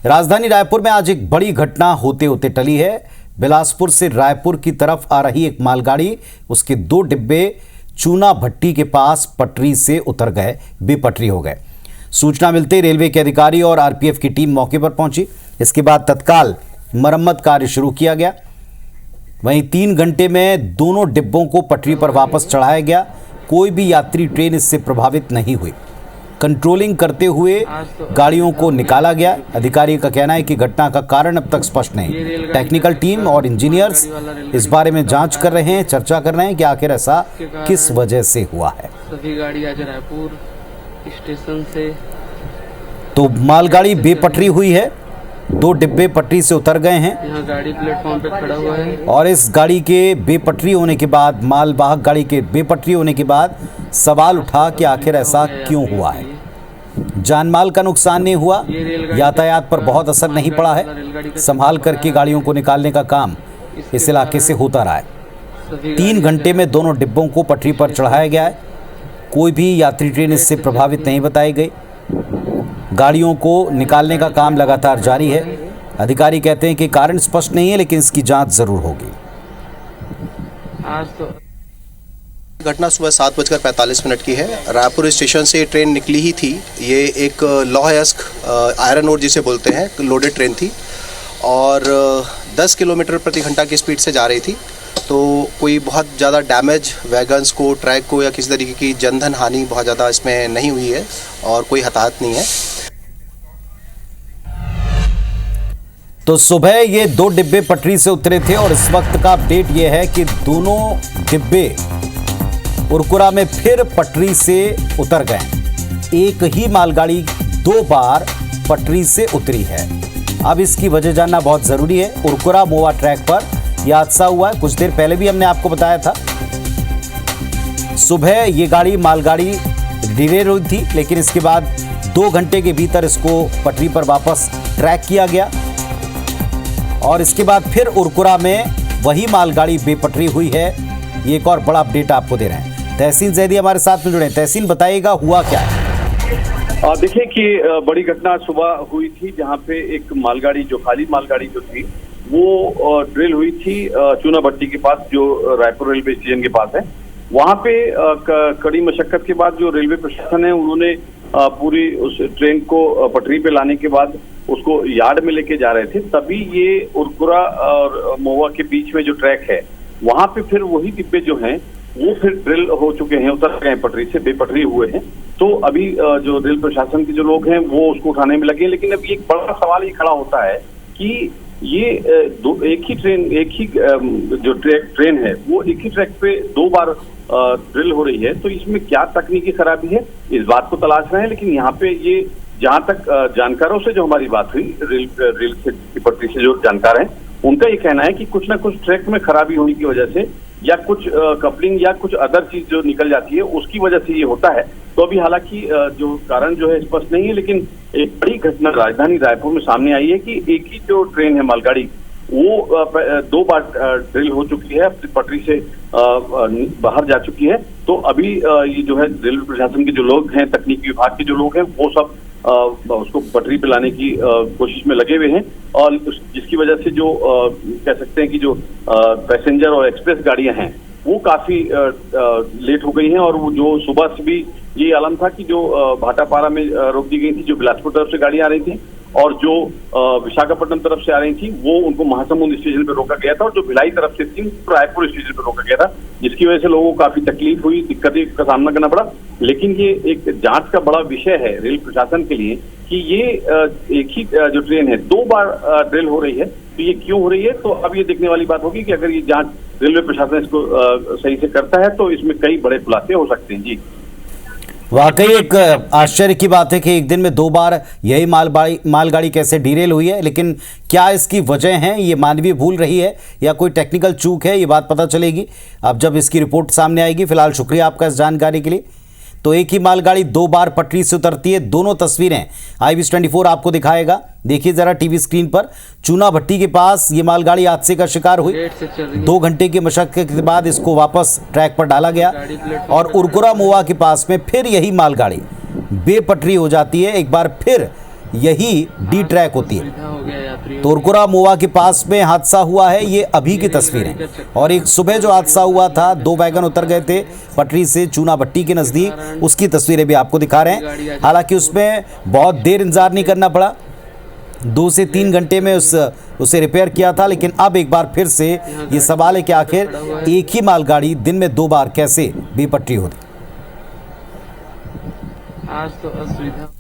राजधानी रायपुर में आज एक बड़ी घटना होते होते टली है। बिलासपुर से रायपुर की तरफ आ रही एक मालगाड़ी, उसके 2 डिब्बे चूना भट्टी के पास पटरी से उतर गए, बेपटरी हो गए। सूचना मिलते ही रेलवे के अधिकारी और आरपीएफ की टीम मौके पर पहुंची। इसके बाद तत्काल मरम्मत कार्य शुरू किया गया। वहीं 3 घंटे में दोनों डिब्बों को पटरी पर वापस चढ़ाया गया। कोई भी यात्री ट्रेन इससे प्रभावित नहीं हुई। कंट्रोलिंग करते हुए गाड़ियों को निकाला गया। अधिकारी का कहना है कि घटना का कारण अब तक स्पष्ट नहीं। टेक्निकल टीम और इंजीनियर्स इस बारे में जांच कर रहे हैं, चर्चा कर रहे हैं कि आखिर ऐसा किस वजह से हुआ है। सभी गाड़ी आज रायपुर स्टेशन से तो मालगाड़ी बेपटरी हुई है, 2 डिब्बे पटरी से उतर गए हैं। यहाँ गाड़ी प्लेटफॉर्म पे खड़ा हुआ है और इस गाड़ी के बेपटरी होने के बाद, मालवाहक गाड़ी के बेपटरी होने के बाद सवाल उठा कि आखिर ऐसा क्यों हुआ है। जानमाल का नुकसान नहीं हुआ, यातायात पर बहुत असर नहीं पड़ा है। संभाल करके गाड़ियों को निकालने का काम इस इलाके से होता रहा है। 3 घंटे में दोनों डिब्बों को पटरी पर चढ़ाया गया है। कोई भी यात्री ट्रेन इससे प्रभावित नहीं बताई गई। गाड़ियों को निकालने का काम लगातार जारी है। अधिकारी कहते हैं कि कारण स्पष्ट नहीं है, लेकिन इसकी जांच जरूर होगी। आज तो घटना सुबह 7:45 की है। रायपुर स्टेशन से ट्रेन निकली ही थी। ये एक लौह-अयस्क आयरन ओर जिसे बोलते हैं, लोडेड ट्रेन थी और 10 किलोमीटर प्रति घंटा की स्पीड से जा रही थी। तो कोई बहुत ज़्यादा डैमेज वैगन्स को, ट्रैक को या किसी तरीके की जनधन हानि बहुत ज़्यादा इसमें नहीं हुई है और कोई हताहत नहीं है। तो सुबह ये 2 डिब्बे पटरी से उतरे थे और इस वक्त का अपडेट ये है कि दोनों डिब्बे उरकुरा में फिर पटरी से उतर गए। एक ही मालगाड़ी 2 बार पटरी से उतरी है। अब इसकी वजह जानना बहुत जरूरी है। उरकुरा मोवा ट्रैक पर यह हादसा हुआ है। कुछ देर पहले भी हमने आपको बताया था। सुबह ये गाड़ी, मालगाड़ी डिरेल हुई थी, लेकिन इसके बाद 2 घंटे के भीतर इसको पटरी पर वापस ट्रैक किया गया और इसके बाद फिर उरकुरा में वही मालगाड़ी बेपटरी हुई है। ये एक और बड़ा अपडेट आपको दे रहे हैं। तहसीन जैदी हमारे साथ में जुड़े हैं। तहसीन, बताइएगा हुआ क्या है? देखिए कि बड़ी घटना सुबह हुई थी, जहां पे एक मालगाड़ी, जो खाली मालगाड़ी जो थी, वो ड्रिल हुई थी चूना भट्टी के पास, जो रायपुर रेलवे स्टेशन के पास है। वहां पे कड़ी मशक्कत के बाद जो रेलवे प्रशासन है, उन्होंने पूरी उस ट्रेन को पटरी पे लाने के बाद उसको यार्ड में लेके जा रहे थे। तभी ये उरकुरा और मोवा के बीच में जो ट्रैक है, वहां पे फिर वही डिब्बे जो हैं वो फिर ड्रिल हो चुके हैं, उतर गए पटरी से, बेपटरी हुए हैं। तो अभी जो रेल प्रशासन के जो लोग हैं वो उसको उठाने में लगे। लेकिन अभी एक बड़ा सवाल ये खड़ा होता है कि ये एक ही जो ट्रेन है, वो एक ही ट्रैक पे 2 बार ड्रिल हो रही है। तो इसमें क्या तकनीकी खराबी है, इस बात को तलाश रहे हैं। लेकिन यहाँ पे ये जहाँ तक जानकारों से जो हमारी बात हुई, रेल की पटरी से जो जानकार हैं, उनका ये कहना है कि कुछ ना कुछ ट्रैक में खराबी होने की वजह से या कुछ कपलिंग या कुछ अदर चीज जो निकल जाती है, उसकी वजह से ये होता है। तो अभी हालांकि जो कारण जो है स्पष्ट नहीं है, लेकिन एक बड़ी घटना राजधानी रायपुर में सामने आई है कि एक ही जो ट्रेन है, मालगाड़ी, वो 2 बार ड्रिल हो चुकी है, अपनी पटरी से बाहर जा चुकी है। तो अभी ये जो है रेलवे प्रशासन के जो लोग हैं, तकनीकी विभाग के जो लोग हैं, वो सब उसको पटरी पे लाने की कोशिश में लगे हुए हैं। और जिसकी वजह से जो कह सकते हैं कि जो पैसेंजर और एक्सप्रेस गाड़ियां हैं, वो काफी लेट हो गई हैं। और वो जो सुबह से भी ये आलम था कि जो भाटापारा में रोक दी गई थी, जो बिलासपुर तरफ से गाड़ियां आ रही थी, और जो विशाखापट्टनम तरफ से आ रही थी, वो उनको महासमुंद स्टेशन पर रोका गया था। और जो भिलाई तरफ से थी, रायपुर स्टेशन पर रोका गया था, जिसकी वजह से लोगों को काफी तकलीफ हुई, दिक्कतें का सामना करना पड़ा। लेकिन ये एक जांच का बड़ा विषय है रेल प्रशासन के लिए कि ये एक ही जो ट्रेन है 2 बार ड्रिल हो रही है, तो ये क्यों हो रही है। तो अब ये देखने वाली बात होगी कि अगर ये जांच रेलवे प्रशासन इसको सही से करता है, तो इसमें कई बड़े खुलासे हो सकते हैं। जी, वाकई एक आश्चर्य की बात है कि एक दिन में 2 बार यही मालगाड़ी कैसे डिरेल हुई है। लेकिन क्या इसकी वजह है, ये मानवीय भूल रही है या कोई टेक्निकल चूक है, ये बात पता चलेगी अब जब इसकी रिपोर्ट सामने आएगी। फिलहाल शुक्रिया आपका इस जानकारी के लिए। तो एक ही मालगाड़ी 2 बार पटरी से उतरती है। दोनों तस्वीरें IBS24 आपको दिखाएगा। देखिए जरा टीवी स्क्रीन पर, चूना भट्टी के पास ये मालगाड़ी हादसे का शिकार हुई। 2 घंटे की मशक्कत के बाद इसको वापस ट्रैक पर डाला गया और उरकुरा मोवा के पास में फिर यही मालगाड़ी बेपटरी हो जाती है। एक बार फिर यही डी ट्रैक होती है। सुविधा हो गया यात्रियों तोरकुरा मोवा के पास में हादसा हुआ है, ये अभी की तस्वीर है। और एक सुबह जो हादसा हुआ था, 2 वैगन उतर गए थे पटरी से चूना भट्टी के नज़दीक, उसकी तस्वीरें भी आपको दिखा रहे हैं। हालांकि उसमें बहुत देर इंतजार नहीं करना पड़ा, 2 से 3 घंटे में उसे रिपेयर किया था। लेकिन अब एक बार फिर से ये सवाल है कि आखिर एक ही मालगाड़ी दिन में 2 बार कैसे बेपटरी होती। आज तो असुविधा